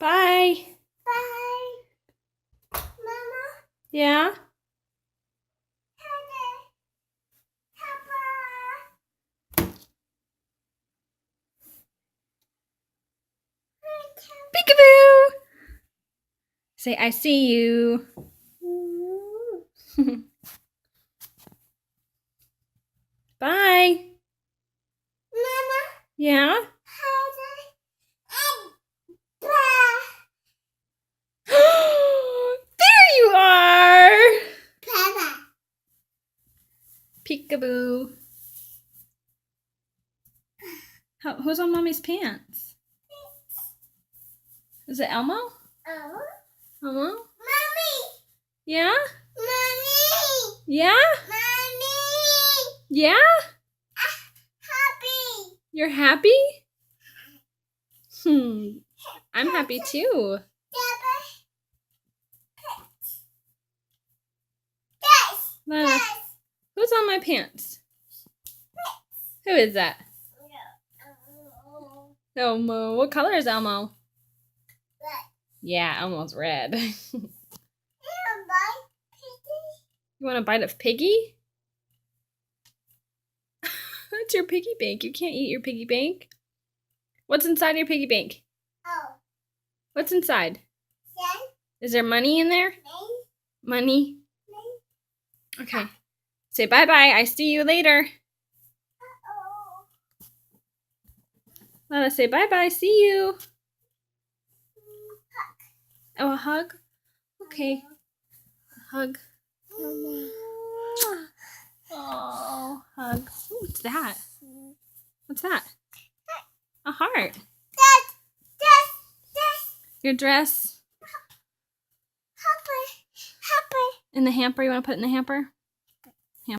Bye. Bye. Mama. Yeah? Peekaboo! Say, I see you. Bye. Mama. Yeah? There you are! Papa. Peekaboo. Who's on Mommy's pants? Is it Elmo? Oh. Elmo? Mommy. Yeah? Mommy. Yeah? Mommy. Yeah? Happy. You're happy? I'm happy too. Lana, who's on my pants? Who is that? Elmo. What color is Elmo? Yeah, Elmo's red. You want a bite of Piggy? That's your piggy bank. You can't eat your piggy bank. What's inside your piggy bank? Oh. What's inside? Is there money in there? Money? Okay. Say bye-bye. I see you later. Lana, say bye-bye. See you. Oh, a hug? Okay. A hug. Oh, hug. Ooh, what's that? What's that? A heart. Your dress. In the hamper? You want to put it in the hamper?